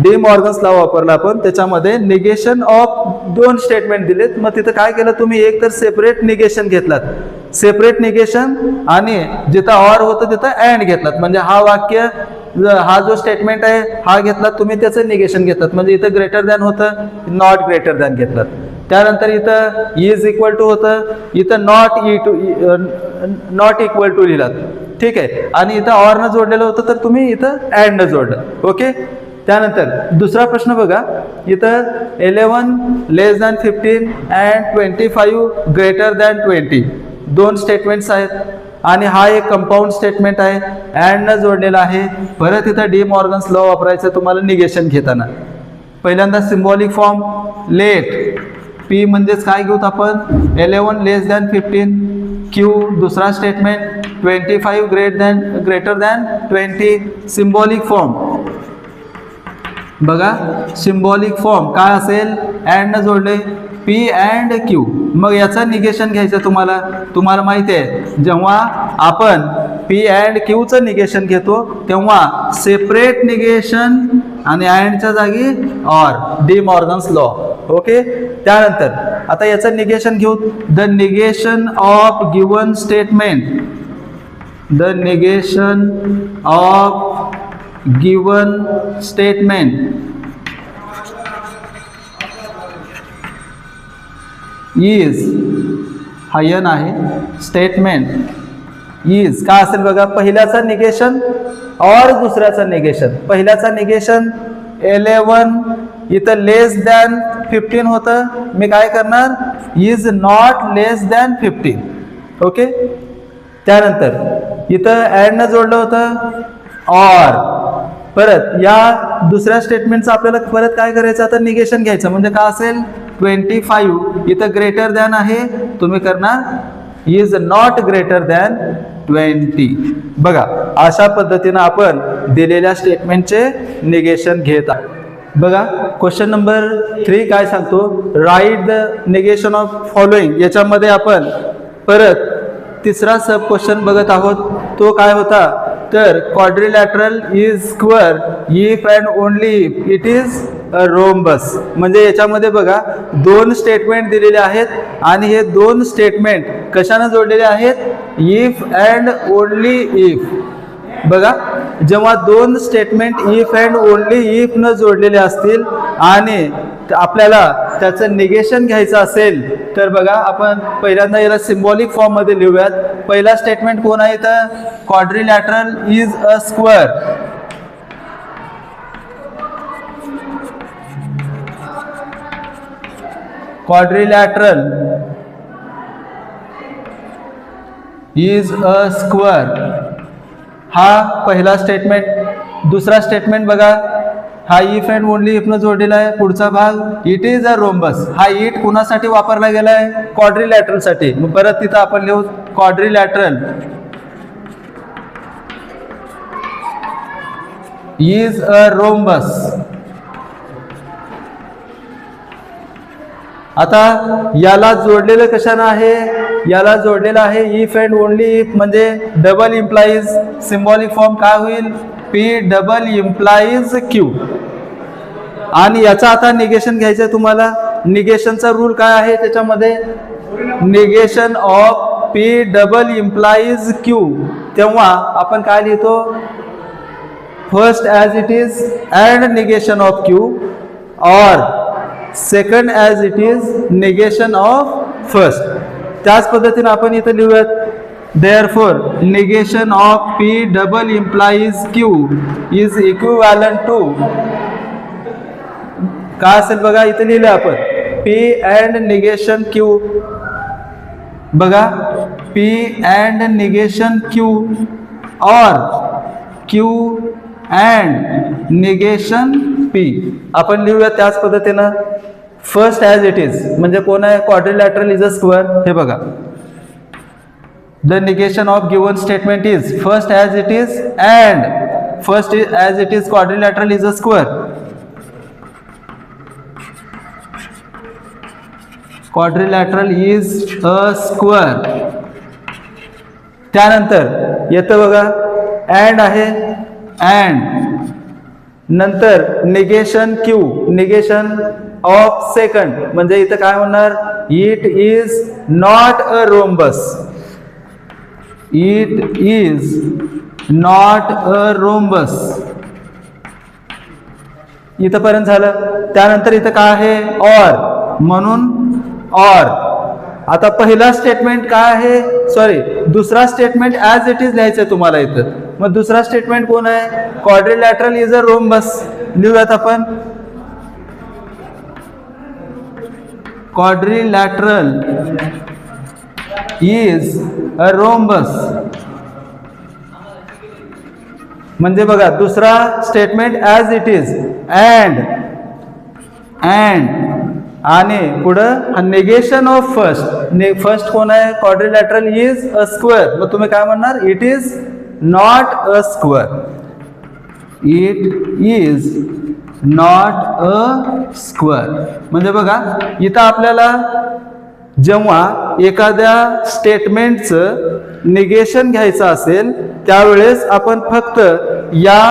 डी मॉर्गन्स लॉ वापरला आपण, त्याच्यामध्ये निगेशन ऑफ दोन स्टेटमेंट दिलेत. मग तिथं काय केलं तुम्ही, एक तर सेपरेट निगेशन घेतलात, सेपरेट निगेशन, आणि जिथं ऑर होतं तिथं अँड घेतलात. म्हणजे हा वाक्य, हा जो स्टेटमेंट आहे हा घेतलात तुम्ही, त्याचं निगेशन घेतलात. म्हणजे इथं ग्रेटर दॅन होतं, नॉट ग्रेटर दॅन घेतलात. त्यानंतर इथं इज इक्वल टू होतं, इथं नॉट इक्वल टू लिहिलात. ठीक आहे. आणि इथं ऑरनं जोडलेलं होतं तर तुम्ही इथं अँडनं जोडलं. ओके. त्यानंतर दुसरा प्रश्न बघा, इथं 11 लेस दॅन 15 अँड 25 ग्रेटर दॅन 20 दोन स्टेटमेंट्स आहेत, आणि हा एक कंपाऊंड स्टेटमेंट आहे, अँडनं जोडलेला आहे. परत इथं डी मॉर्गन्स लॉ वापरायचं तुम्हाला निगेशन घेताना. पहिल्यांदा सिम्बॉलिक फॉर्म लेट, पी म्हणजेच काय घेऊत आपण, 11 लेस दॅन 15, क्यू दुसरा statement 25 greater than 20. Symbolic form बघा, सिम्बॉलिक फॉर्म काय असेल, अँड जोडले पी अँड क्यू. मग याचं निगेशन घ्यायचं तुम्हाला माहिती आहे, जेव्हा आपण पी अँड क्यूचं निगेशन घेतो तेव्हा सेपरेट निगेशन आणि अँडच्या जागी or, D Morgan's law. Okay. त्यानंतर आता याचं निगेशन घेऊ, the negation of given statement, the negation of given statement is, हा यन आहे, स्टेटमेंट इज काय असेल बघा, पहिल्याचा निगेशन और दुसऱ्याचा निगेशन. पहिल्याचा निगेशन 11 इथं लेस दॅन 15 होतं, मी काय करणार, is not less than 15. Okay. त्यानंतर इथं अँडनं जोडलं होतं ऑर. परत या दुसऱ्या स्टेटमेंटचं आपल्याला परत काय करायचं, आता निगेशन घ्यायचं. म्हणजे काय असेल, 25 इथं ग्रेटर दॅन आहे, तुम्ही करणार इज नॉट ग्रेटर दॅन 20. बघा, अशा पद्धतीनं आपण दिलेल्या स्टेटमेंटचे निगेशन घेत आहोत. बघा, क्वेश्चन नंबर 3 काय सांगतो, write the negation of following. याच्यामध्ये आपण परत तिसरा सब क्वेश्चन बघत आहोत. तो काय होता, तर quadrilateral is square if and only if it is a rhombus. म्हणजे याच्यामध्ये बघा दोन स्टेटमेंट दिलेले आहेत, आणि हे दोन स्टेटमेंट कशाने जोडलेले आहेत, इफ अँड ओनली इफ. बघा, जेव्हा दोन statement if and only if न जोडलेले असतील आणि आपल्याला त्याचं निगेशन घ्यायचं असेल, तर बघा आपण पहिल्यांदा याला सिम्बॉलिक फॉर्म मध्ये लिहूयात. पहिला स्टेटमेंट कोण आहे, तर quadrilateral is a square. Quadrilateral is a square, हा पहिला स्टेटमेंट. दुसरा स्टेटमेंट बघा, हा इफ अँड ओनली इफ न जोडलेला आहे. पुढचा भाग इट इज अ रोम्बस, हा इट कुणासाठी वापरला गेला आहे, क्वाड्रिलॅटरल साठी. मग परत तिथं आपण लिहू क्वाड्रिलॅटरल इज अ रोम्बस. आता याला जोडलेलं कशानं आहे, याला जोडलेलं आहे इफ अँड ओनली इफ, म्हणजे डबल इम्प्लाइज. सिम्बॉलिक फॉर्म काय होईल, पी डबल इम्प्लाइज क्यू. आणि याचा आता निगेशन घ्यायचं तुम्हाला. निगेशनचा रूल काय आहे त्याच्यामध्ये, negation of P double implies Q. तेव्हा आपण काय लिहितो, first as it is and negation of Q, और second as it is negation of first. त्याच पद्धतीने आपण इथं लिहूयात, therefore negation of P double implies Q is equivalent to, काय असेल बघा, इथं लिहिलं आपण पी अँड निगेशन क्यू. बघा, पी अँड निगेशन क्यू और क्यू अँड निगेशन पी. आपण लिहूया त्याच पद्धतीनं. फर्स्ट ॲज इट इज म्हणजे कोण आहे, क्वाड्रिलॅटरल इज अ स्क्वेअर. हे बघा, the negation of given statement is first as it is and first as it is quadrilateral is a square. Quadrilateral is a square. त्यानंतर येतं बघा, and आहे, and नंतर negation Q, negation of second, म्हणजे इथं काय होणार, it is not a rhombus, it is not a rhombus, इथंपर्यंत झालं. त्यानंतर इथं काय आहे, ऑर, म्हणून ऑर. आता पहिला स्टेटमेंट काय आहे, सॉरी दुसरा स्टेटमेंट ॲज इट इज लिहायचं आहे तुम्हाला इथं. मग दुसरा स्टेटमेंट कोण आहे, क्वाड्रिलॅटरल इज अ रोम्बस. लिहूयात आपण, क्वाड्रिलॅटरल इज अ रोम्बस. म्हणजे बघा दुसरा statement as it is, and आणि पुढं निगेशन ऑफ फर्स्ट. फर्स्ट कोण आहे, क्वाड्रिलॅटरल इज अ स्क्वेअर. मग तुम्ही काय म्हणणार, it is not a square, it is not a square. म्हणजे बघा इथं आपल्याला जेव्हा एखाद्या स्टेटमेंटचं निगेशन घ्यायचं असेल त्यावेळेस आपण फक्त या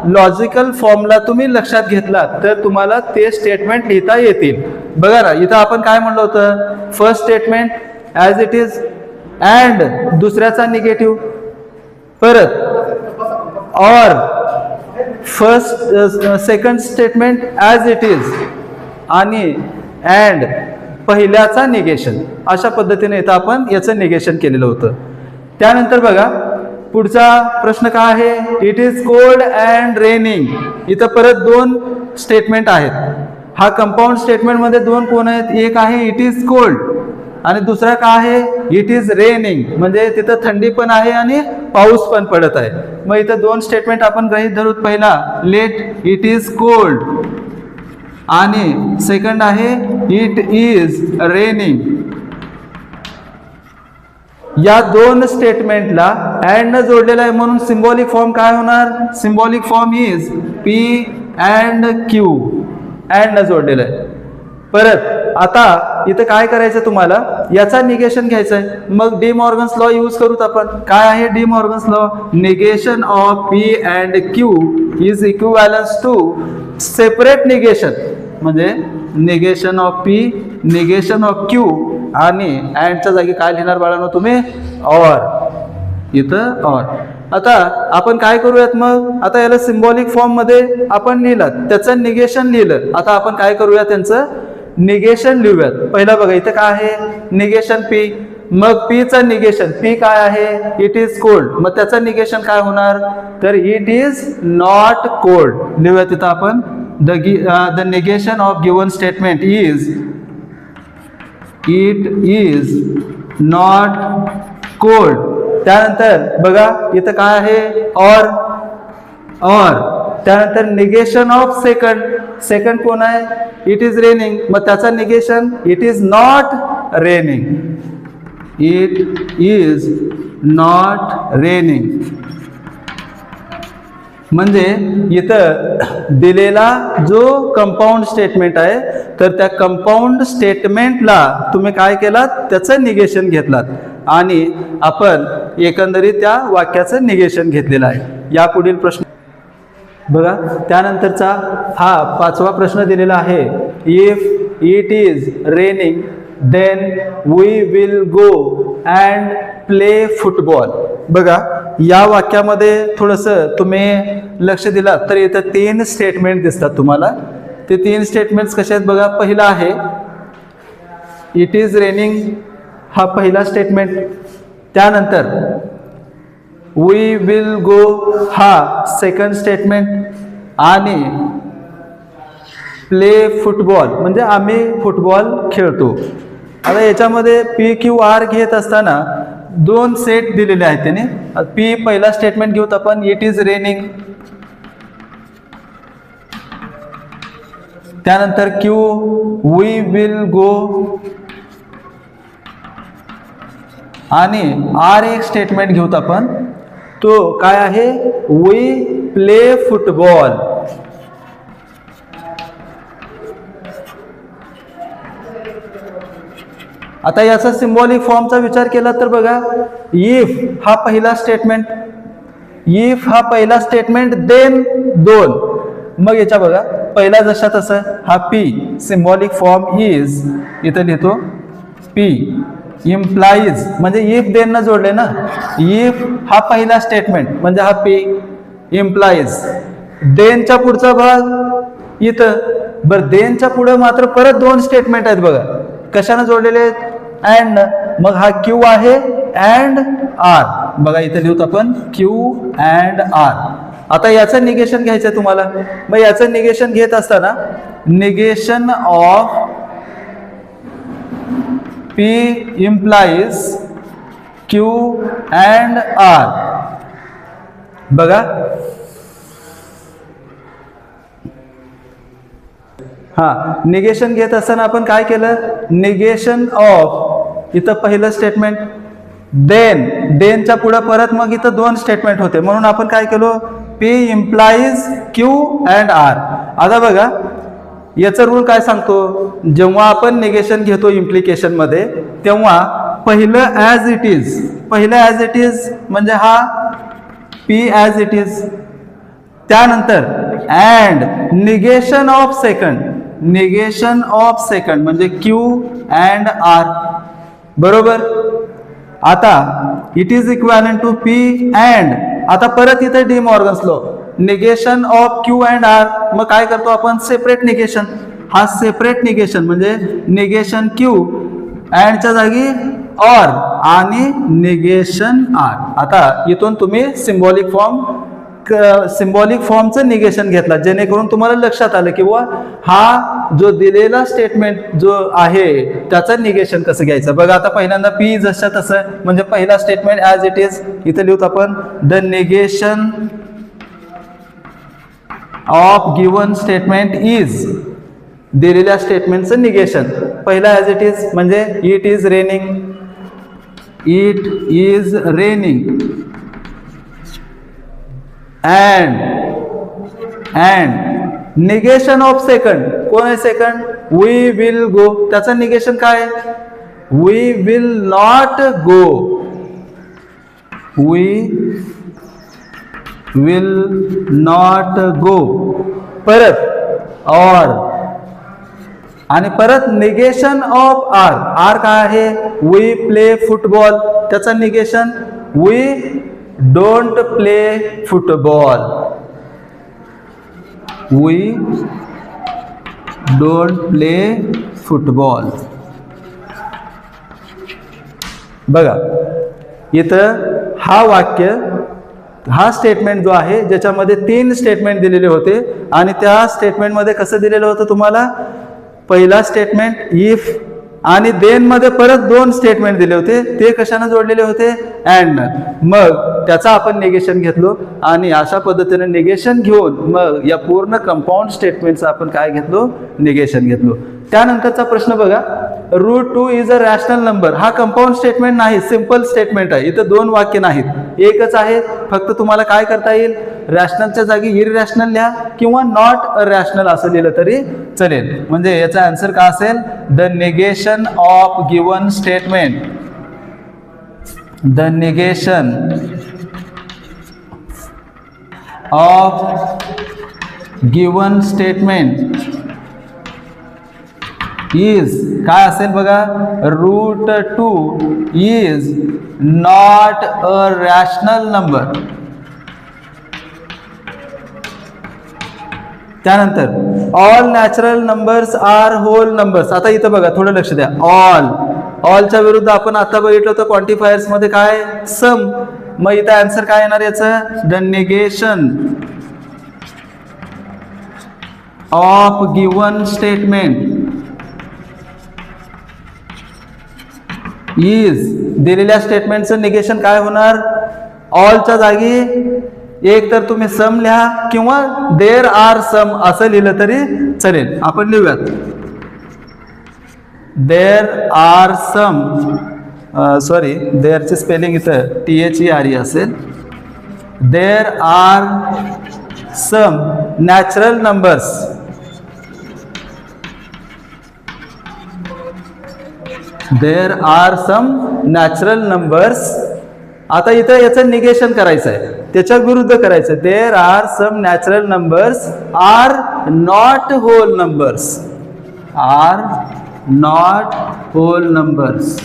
लॉजिकल फॉर्मला तुम्ही लक्षात घेतला तर तुम्हाला ते स्टेटमेंट लिहिता येतील. बघा ना इथं आपण काय म्हणलं होतं, first statement as it is and दुसऱ्याचा निगेटिव्ह, परत or first second statement as it is आणि अँड पहिल्याचा निगेशन. अशा पद्धतीने इथं आपण याचं निगेशन केलेलं होतं. त्यानंतर बघा पुढचा प्रश्न काय आहे, it is cold and raining. इथं परत दोन स्टेटमेंट आहेत. हा कंपाऊंड स्टेटमेंटमध्ये दोन कोण आहेत, एक आहे इट इज कोल्ड आणि दुसरा काय आहे, इट इज रेनिंग. म्हणजे तिथं थंडी पण आहे आणि पाऊस पण पडत आहे. मग इथं दोन स्टेटमेंट आपण गृहीत धरूत. पहिला लेट इट इज कोल्ड आणि सेकंड आहे इट इज रेनिंग. या दोन स्टेटमेंटला अँड न जोडलेला आहे म्हणून सिम्बॉलिक फॉर्म काय होणार, symbolic form is P and Q, and न जोडलेला आहे. परत आता इथं काय करायचं तुम्हाला, याचा निगेशन घ्यायचं आहे. मग डी मॉर्गन्स लॉ यूज करूत आपण. काय आहे de Morgan's law, negation of P and Q is equivalence to separate negation. म्हणजे negation of P, negation of Q आणि अँडच्या जागी काय लिहिणार बाळांनो तुम्ही, ऑर. इथं ऑर. आता आपण काय करूयात, मग आता याला सिम्बॉलिक फॉर्म मध्ये आपण लिहिलं, त्याचं निगेशन लिहिलं. आता आपण काय करूया, त्यांचं निगेशन लिहूयात. पहिला बघा इथं काय आहे, निगेशन पी. मग पीचं निगेशन, पी काय आहे, इट इज कोल्ड. मग त्याचं निगेशन काय होणार, तर इट इज नॉट कोल्ड. लिहूयात तिथं आपण, the negation of given statement is it is not cold. त्यानंतर बघा इथं काय आहे, और. त्यानंतर निगेशन ऑफ सेकंड, सेकंड कोण आहे, इट इज रेनिंग. मग त्याचा negation, it is not raining, it is not raining. म्हणजे इथं दिलेला जो कंपाऊंड स्टेटमेंट आहे तर त्या कंपाऊंड स्टेटमेंटला तुम्ही काय केलात, त्याचं निगेशन घेतलात आणि आपण एकंदरीत त्या वाक्याचं निगेशन घेतलेलं आहे. यापुढील प्रश्न बघा. त्यानंतरचा हा पाचवा प्रश्न दिलेला आहे, if it is raining then we will go and play football. बघा या वाक्यामध्ये थोडंसं तुम्ही लक्ष दिलात तर इथं तीन स्टेटमेंट दिसतात तुम्हाला. ते तीन स्टेटमेंट्स कसे आहेत बघा. पहिला आहे इट इज रेनिंग, हा पहिला स्टेटमेंट. त्यानंतर वी विल गो हा सेकंड स्टेटमेंट आणि प्ले फुटबॉल म्हणजे आम्ही फुटबॉल खेळतो. आता याच्यामध्ये पी क्यू आर घेत असताना दोन सेट दिलेले आहेत त्याने. पी पहिला स्टेटमेंट घेऊत आपण, इट इज रेनिंग. त्यानंतर क्यू वी विल गो आणि आर एक स्टेटमेंट घेऊत आपण, तो काय आहे, वी प्ले फुटबॉल. आता याचा सिम्बॉलिक फॉर्मचा विचार केला तर बघा, इफ हा पहिला स्टेटमेंट, इफ हा पहिला स्टेटमेंट देन दोन. मग याच्या बघा पहिला जशा तसं हा पी सिम्बॉलिक फॉर्म इज, इथं लिहितो पी इम्प्लाइज म्हणजे इफ देन न जोडले ना, इफ हा पहिला स्टेटमेंट म्हणजे हा पी इम्प्लाइज, देनच्या पुढचा भाग इथं, बरं देनच्या पुढे मात्र परत दोन स्टेटमेंट आहेत बघा, कशाने जोडलेले आहेत? अँड, मग हा क्यू आहे अँड आर, बघा इथे लिहूत आपण क्यू अँड आर. आता याचं निगेशन घ्यायचं आहे तुम्हाला, मग याचं निगेशन घेत असताना negation of P implies Q and R. बघा हा निगेशन घेत असताना आपण काय केलं? निगेशन ऑफ, इथं पहिलं स्टेटमेंट देन, देनच्या पुढे परत मग इथं दोन स्टेटमेंट होते, म्हणून आपण काय केलो? P implies Q and R. आता बघा याचा रूल काय सांगतो? जेव्हा आपण निगेशन घेतो इम्प्लिकेशन मध्ये तेव्हा पहिलं ॲज इट इज, पहिलं ॲज इट इज म्हणजे हा पी ॲज इट इज, त्यानंतर and negation of second, negation of second म्हणजे क्यू अँड आर. बरोबर. आता it is equivalent to P and, आता परत इथे de Morgan's law, negation of Q and R, मग काय करतो आपण? Separate negation. हा सेपरेट निगेशन म्हणजे निगेशन क्यू अँडच्या जागी ऑर आणि निगेशन आर. आता इथून तुम्ही सिम्बॉलिक फॉर्मचं निगेशन घेतला, जेणेकरून तुम्हाला लक्षात आलं की हा जो दिलेला स्टेटमेंट जो आहे त्याचं निगेशन कसं घ्यायचं. बघा आता पहिल्यांदा पी जसं तसं म्हणजे पहिला स्टेटमेंट ॲज इट इज, इथं लिहूत आपण the negation of given statement is, दिलेल्या स्टेटमेंटचं निगेशन. पहिला ॲज इट इज म्हणजे it is raining, it is raining. And negation of second, कोण आहे सेकंड? वी विल गो, त्याचं निगेशन काय? We will not go, we will not go. परत or आणि परत निगेशन ऑफ आर, आर काय आहे? वी प्ले फुटबॉल, त्याचं negation we don't play football, we don't play football. बघा इथं हा वाक्य, हा स्टेटमेंट जो आहे ज्याच्यामध्ये 3 स्टेटमेंट दिलेले होते आणि त्या स्टेटमेंटमध्ये कसं दिलेलं होतं तुम्हाला? पहिला स्टेटमेंट इफ आणि देन मध्ये परत 2 स्टेटमेंट दिले होते, ते कशाने जोडलेले होते? अँड. मग त्याचा आपण निगेशन घेतलो आणि अशा पद्धतीने निगेशन घेऊन मग या पूर्ण कंपाऊंड स्टेटमेंटचं आपण काय घेतलो? निगेशन घेतलो. त्यानंतरचा प्रश्न बघा, √2 इज अ रॅशनल नंबर. हा कंपाऊंड स्टेटमेंट नाही, सिंपल स्टेटमेंट आहे. इथं 2 वाक्य नाहीत, एकच आहे. फक्त तुम्हाला काय करता येईल? रॅशनलच्या जागी इररॅशनल लिहा किंवा नॉट रॅशनल असं लिहिलं तरी चालेल. म्हणजे याचा आन्सर काय असेल? The negation of given statement, the negation of given statement is काय असेल बघा? √2 is not a rational number. त्यानंतर all natural numbers are whole numbers. आता इथं बघा थोडं लक्ष द्या. ऑलच्या विरुद्ध आपण आता बघितलं होतं क्वांटिफायर्स मध्ये काय? सम. मग इथं आन्सर काय येणार याचं? The negation of given statement is, दिलेल्या स्टेटमेंटचं निगेशन काय होणार? ऑलच्या जागी एक तर तुम्ही सम लिहा किंवा देर आर सम असं लिहिलं तरी चालेल. आपण लिहूयात देर आर सम, सॉरी देअरची स्पेलिंग इथं THERE असेल. There are some natural numbers, there are some natural numbers. आता इथं याचं निगेशन करायचं आहे, त्याच्या विरुद्ध करायचं. There are some natural numbers are not whole numbers. Are not whole numbers.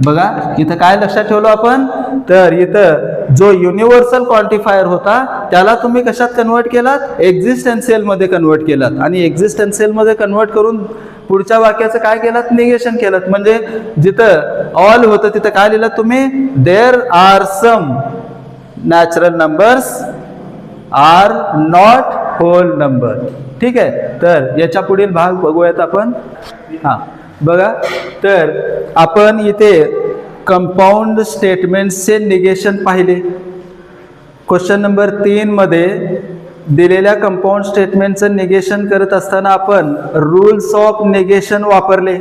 बघा इथं काय लक्षात ठेवलं आपण, तर इथं जो युनिव्हर्सल क्वांटिफायर होता त्याला तुम्ही कशात कन्वर्ट केलात, एक्झिस्टन्शियल मध्ये कन्वर्ट केलात. आणि एक्झिस्टन्शियल मध्ये कन्वर्ट करून पुढच्या वाक्याचं काय केलात, निगेशन केलं. म्हणजे जिथं ऑल होतं तिथं काय लिहिलं तुम्ही, there are some natural numbers are not whole number. ठीक आहे. तर याच्या पुढील भाग बघूयात आपण. हा बघा, तर आपण इथे कंपाऊंड स्टेटमेंट्सचे निगेशन पाहिले. क्वेश्चन नंबर 3 मध्ये दिलेल्या कंपाऊंड स्टेटमेंटचं निगेशन करत असताना आपण रूल्स ऑफ निगेशन वापरले.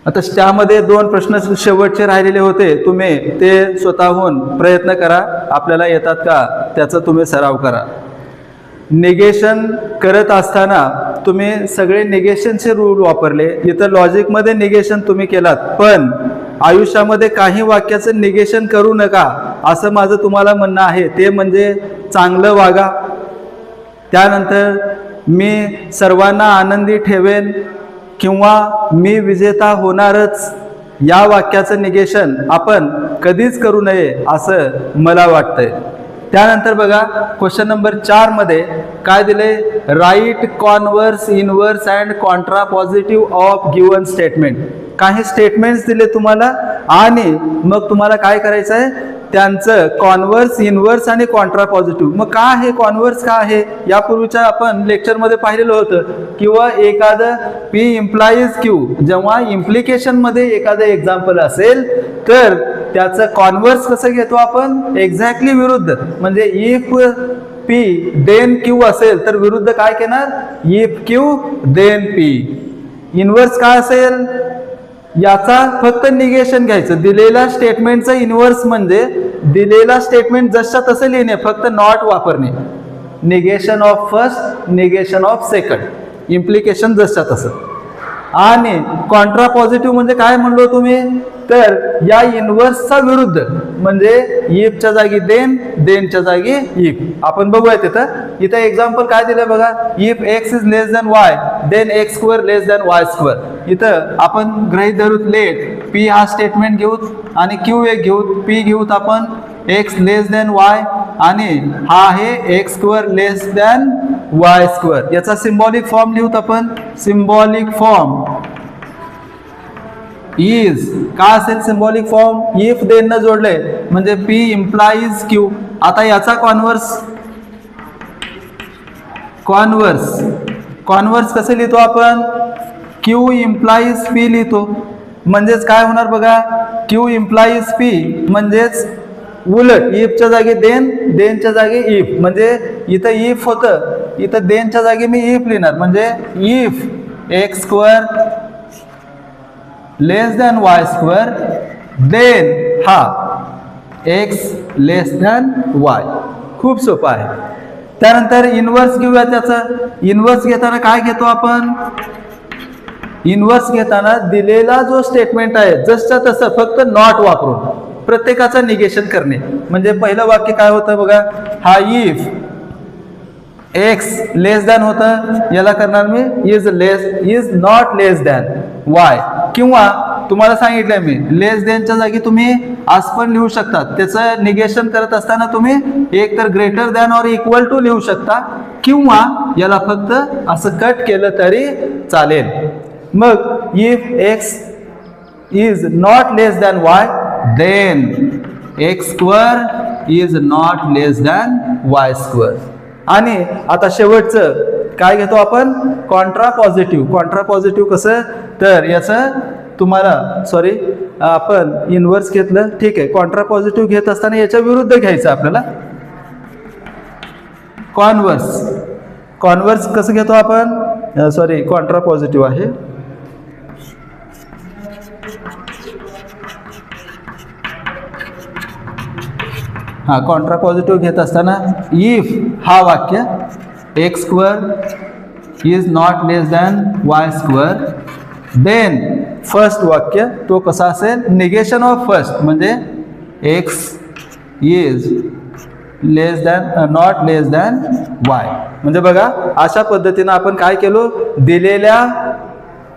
आता त्यामध्ये 2 प्रश्न शेवटचे राहिलेले होते, तुम्ही ते स्वतःहून प्रयत्न करा, आपल्याला येतात का त्याचा तुम्ही सराव करा. निगेशन करत असताना तुम्ही सगळे निगेशनचे रूल वापरले. इथं लॉजिकमध्ये निगेशन तुम्ही केलात, पण आयुष्यामध्ये काही वाक्याचं निगेशन करू नका असं माझं तुम्हाला म्हणणं आहे. ते म्हणजे चांगलं वागा, त्यानंतर मी सर्वांना आनंदी ठेवेन किंवा मी विजेता होणारच, या वाक्याचं निगेशन आपण कधीच करू नये असं मला वाटतंय. त्यानंतर बघा क्वेश्चन नंबर 4 मध्ये काय दिले, write converse, inverse and contrapositive of given statement. काही स्टेटमेंट्स दिले तुम्हाला आणि मग तुम्हाला काय करायचं आहे, त्यांचं कॉन्व्हर्स, इनव्हर्स आणि कॉन्ट्रा पॉझिटिव्ह. मग का आहे कॉन्व्हर्स, का आहे, यापूर्वीच्या आपण लेक्चरमध्ये पाहिलेलं होतं. किंवा एखादं P इम्प्लाइज Q, जेव्हा इम्प्लिकेशनमध्ये एखादं एक्झाम्पल असेल तर त्याचं कॉन्व्हर्स कसं घेतो आपण, एक्झॅक्टली विरुद्ध. म्हणजे इफ P देन Q असेल तर विरुद्ध काय घेणार, if Q then P. Inverse काय असेल, याचा फक्त निगेशन घ्यायचं. दिलेल्या स्टेटमेंटचं इनव्हर्स म्हणजे दिलेला स्टेटमेंट जसं तसं लिहिणे, फक्त नॉट वापरणे. Negation of first, negation of second, implication जसं तसं. आणि कॉन्ट्रा पॉझिटिव्ह म्हणजे काय म्हणलो तुम्ही, तर या इनव्हर्सचा विरुद्ध, म्हणजे इफच्या जागी देन, देनच्या जागी इफ. आपण बघूया इथं एक्झाम्पल काय दिलं बघा, if X is less than Y then X square less than Y square. इथं आपण गृहीत धरूत लेट पी हा स्टेटमेंट घेऊत आणि क्यू एक घेऊत, पी घेऊत आपण एक्स लेस दॅन वाय आणि हा आहे X square less than Y square. याचा सिम्बॉलिक फॉर्म लिहूत आपण. सिम्बॉलिक फॉर्म इज काय असेल, सिम्बॉलिक फॉर्म इफ देन न जोडले म्हणजे P इम्प्लाइज Q. आता याचा कॉन्व्हर्स कसं लिहितो आपण, Q इम्प्लाइज P लिहितो. म्हणजेच काय होणार बघा, Q इम्प्लाइज P म्हणजेच उलट, इफच्या जागी देन, देनच्या जागी इफ. म्हणजे इथं इफ होतं, इथं देनच्या जागी मी इफ लिहिणार. म्हणजे if X square less than Y square then हा एक्स लेस दॅन वाय. खूप सोपं आहे. त्यानंतर इनव्हर्स घेऊया. त्याचं इनव्हर्स घेताना काय घेतो आपण, इनव्हर्स घेताना दिलेला जो स्टेटमेंट आहे जसं तसं फक्त नॉट वापरून प्रत्येकाचं निगेशन करणे. म्हणजे पहिलं वाक्य काय होतं बघा, हा इफ एक्स लेस दॅन होतं, याला करणार me is not less than Y. किंवा तुम्हाला सांगितलंय मी लेस दॅनच्या जागी तुम्ही आज पण लिहू शकता. त्याचं निगेशन करत असताना तुम्ही एक तर ग्रेटर दॅन और इक्वल टू लिहू शकता किंवा याला फक्त असं कट केलं तरी चालेल. मग if X is not less than Y then X square is not less than Y square. आणि आता शेवटचं काय घेतो आपण, कॉन्ट्रा पॉझिटिव्ह. कॉन्ट्रा पॉझिटिव्ह कसं, तर याचं तुम्हाला आपण इनव्हर्स घेतलं, ठीक आहे. कॉन्ट्रा पॉझिटिव्ह घेत असताना याच्या विरुद्ध घ्यायचं आपल्याला कॉन्व्हर्स कसं घेतो आपण, कॉन्ट्रा पॉझिटिव्ह आहे. हा कॉन्ट्रा पॉझिटिव्ह घेत असताना इफ हा वाक्य X square is not less than Y square then first वाक्य तो कसा असेल, निगेशन ऑफ फर्स्ट म्हणजे X is less than not less than Y. म्हणजे बघा अशा पद्धतीनं आपण काय केलो, दिलेल्या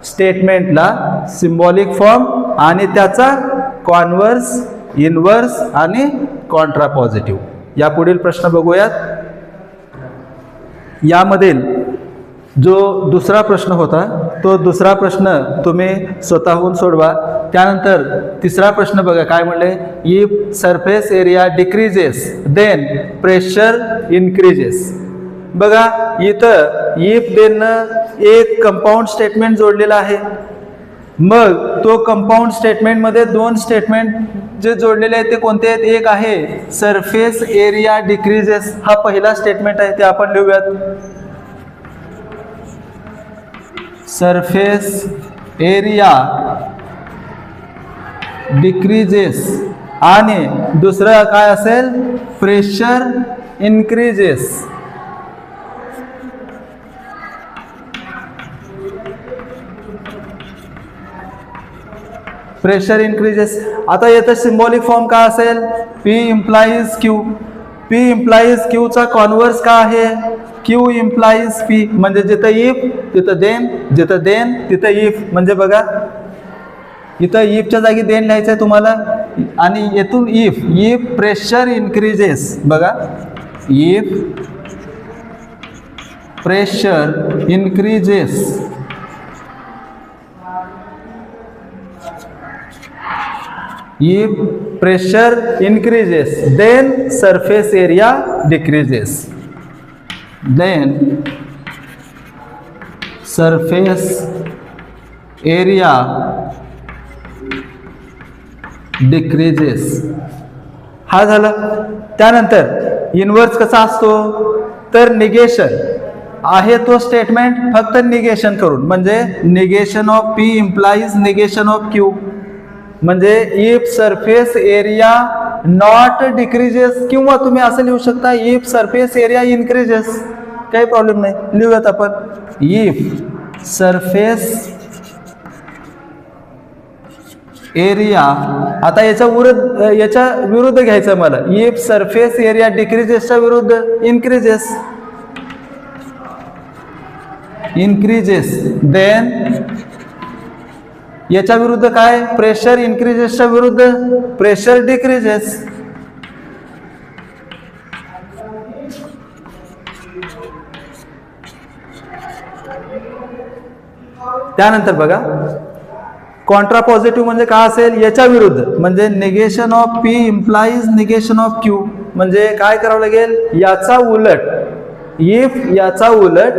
स्टेटमेंटला सिम्बॉलिक फॉर्म आणि त्याचा कॉन्व्हर्स, इनव्हर्स आणि कॉन्ट्रापॉझिटिव्ह. या पुढील प्रश्न बघूयात. यामधील जो दुसरा प्रश्न होता तो दुसरा प्रश्न तुम्ही स्वतःहून सोडवा. त्यानंतर तिसरा प्रश्न बघा काय म्हणले, if surface area decreases then pressure increases. बघा इथं इफ देन एक कंपाऊंड स्टेटमेंट जोडलेला आहे. मग तो कंपाऊंड स्टेटमेंटमध्ये दोन स्टेटमेंट जे जोडलेले आहेत ते कोणते आहेत, एक आहे सरफेस एरिया डिक्रीजेस, हा पहिला स्टेटमेंट आहे ते आपण लिहूयात. सरफेस एरिया डिक्रीजेस आणि दुसरं काय असेल, प्रेशर इन्क्रीजेस. Pressure increases. आता याचा सिम्बॉलिक फॉर्म काय असेल, P implies Q. P implies Q चा कॉन्व्हर्स काय आहे, Q इम्प्लाइज P. म्हणजे जिथं इफ तिथं देन, जिथं देन तिथं इफ. म्हणजे बघा इथं इफच्या जागी देन लिहायचं आहे तुम्हाला आणि येथून इफ. इफ प्रेशर इन्क्रीजेस, बघा if pressure increases if pressure increases then surface area decreases. Then surface area decreases. हा झाला. त्यानंतर इनवर्स कसा असतो, तर निगेशन आहे तो स्टेटमेंट फक्त निगेशन करून, म्हणजे negation of P implies negation of Q. म्हणजे if surface area not decreases, किंवा तुम्ही असं लिहू शकता इफ सरफेस एरिया इन्क्रीजेस, काही प्रॉब्लेम नाही. लिहूयात आपण इफ सरफेस एरिया. आता याच्या विरुद्ध घ्यायचं मला, इफ सरफेस एरिया डिक्रीजेसच्या विरुद्ध इन्क्रीजेस. इन्क्रीजेस देन याच्या विरुद्ध काय, प्रेशर इन्क्रीजेसच्या विरुद्ध प्रेशर डिक्रीजेस. त्यानंतर बघा कॉन्ट्रा पॉझिटिव्ह म्हणजे काय असेल, याच्या विरुद्ध, म्हणजे negation of P implies negation of Q. म्हणजे काय करावं लागेल, याचा उलट. इफ याचा उलट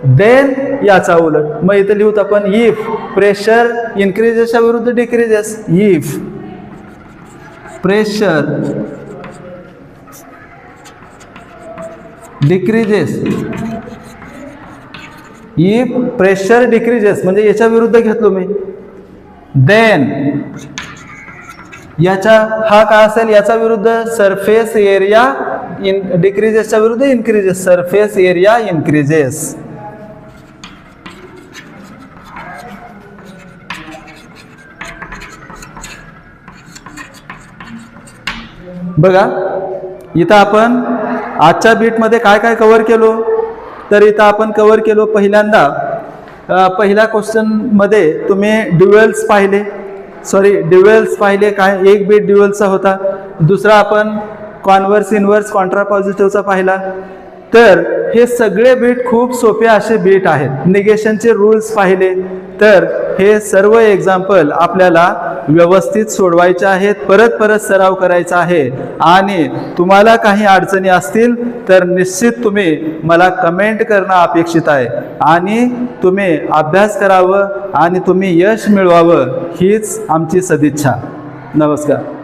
देन याचा उलट. मग इथे लिहूत आपण इफ प्रेशर इन्क्रीजेसच्या विरुद्ध decreases. If pressure decreases, if pressure decreases म्हणजे याच्या विरुद्ध घेतलो मी. देन याच्या हा काय असेल, याचा विरुद्ध सरफेस एरिया डिक्रीजेसच्या विरुद्ध इन्क्रीजेस. Surface area increases. बघा इथं आपण आजच्या बीटमध्ये काय काय कव्हर केलो, तर इथं आपण कव्हर केलो पहिल्यांदा पहिल्या क्वेश्चनमध्ये तुम्ही ड्युएल्स पाहिले. काय एक बीट ड्युएल्सचा होता. दुसरा आपण कॉन्व्हर्स इनव्हर्स कॉन्ट्रापॉझिटिव्हचा पाहिला. तर हे सगळे बीट खूप सोपे असे बीट आहेत. निगेशनचे रूल्स पाहिले. तर हे सर्व एक्झाम्पल आपल्याला व्यवस्थित सोडवायचे आहेत, परत सराव करायचा आहे. आणि तुम्हाला काही अडचणी असतील तर निश्चित तुम्ही मला कमेंट करणं अपेक्षित आहे. आणि तुम्ही अभ्यास करावं आणि तुम्ही यश मिळवावं हीच आमची सदिच्छा. नमस्कार.